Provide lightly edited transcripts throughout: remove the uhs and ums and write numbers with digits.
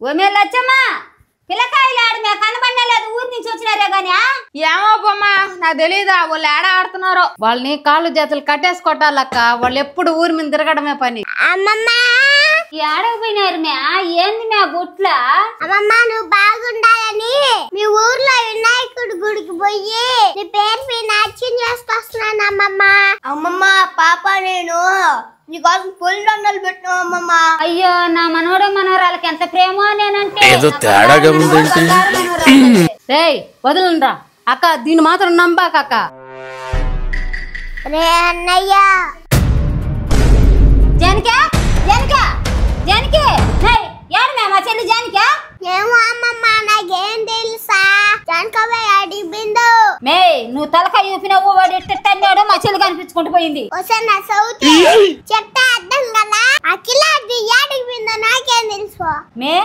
ఓమే లచ్చమ్మా పిల్లకాయలు ఆడు మే కనబడలేదు ఊరి నుంచి వచ్చినారే గాని ఏమో బొమ్మ నాకు తెలీదా వాళ్ళు ఏడ ఆడుతున్నారో వాళ్ళని కాళ్ళు చేతులు కట్టేసుకోటాలక్క వాళ్ళు ఎప్పుడు ఊరి మీద తిరగడమే పని ఆడకపోయినారు మే ఏంది మే గుట్ల అమ్మమ్మ నువ్వు బాగుండాలని మీ ఊర్లో వినాయకుడి గుడికి పోయి నీ పేరు మీద అర్చన చేసుకొస్తున్నాను అమ్మమ్మ. అమ్మమ్మ పాప నేను నీకోసం పొలి దండలు పెట్టినా అమ్మమ్మ. అయ్యో నా మనోడు మనోరాలకి ఎంత ప్రేమ నేనంటే ఏదో తేడాగా ఉందేంటి. రేయ్ వదలండ్రా అక్క దీన్ని మాత్రం నమ్మాక అక్క. రే అన్నయ్య జానికా జానికా జానికి ఏడు మే మా చెల్లి జానికా ఏమో అమ్మమ్మ నాకేం తెలుసా జానకవ్వ అడిగిందో మే నువ్వు తలకాయ ఊపినావు వాడు ఎట్టన్నాడు మా చెల్లి కనిపించుకుంటూ పోయింది. నా సౌతి చెప్తే అర్థం కదా అఖిల అడిగిందో నాకేం తెలుసు. మే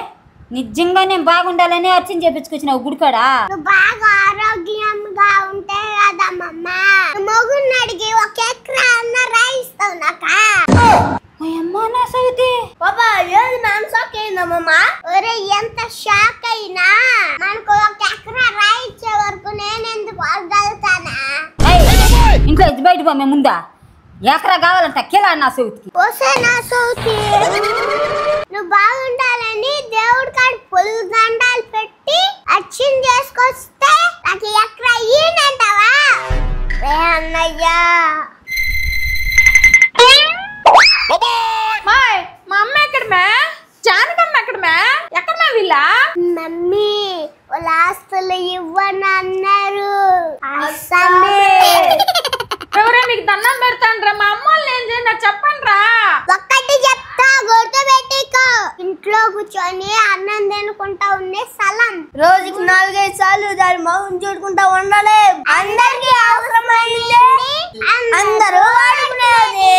నిజంగా నేను బాగుండాలని అర్చన చేపించుకొచ్చినావు గుడికాడా. నువ్వు బాగా ఆరోగ్యంగా ఉంటే కదమ్మమ్మ మొగుడిని అడిగి ఒక ఎకరా అన్న రాయిస్తావు నాక. నా సవితి బాబా ఏది మనం షాక్ అయిందమ్మమ్మ. ఒరే ఎంత షాక్ అయినా మనకు ఒక ఎకరా రాయిచ్చే వరకు నేనెందుకు వదలుతానా. ఇంట్లో ఎద్దు బయట పోమే ముందా ఎకరా కావాలంట కిలా నా సౌతికి. వస్తే నా సౌతి నువ్వు బాగుండాలని దేవుడి కాడ పొలి దండాలు పెట్టి అర్చన చేసుకొస్తే నాకు ఎకరా ఈనంటావా. రే అన్నయ్యా మా అమ్మ ఎక్కడ మే జానకమ్మ ఎక్కడ మే ఎక్కడ మే వీళ్ళ మమ్మీ వాళ్ళ ఆస్తులు ఇవ్వను అన్నారు. ఎవరే మీకు దండం పెడతాండ్రా మా అమ్మ వాళ్ళు ఏం చేయను చెప్పండి రా. ఒక్కటి చెప్తా గుర్తు పెట్టుకో ఇంట్లో కూర్చొని అన్నం తినుకుంటా ఉండే స్థలం రోజుకి 4-5 సార్లు దాని మొహం చూడుకుంటా ఉండలేం. అందరికి అవసరమైంది అందరూ వాడుకునేది.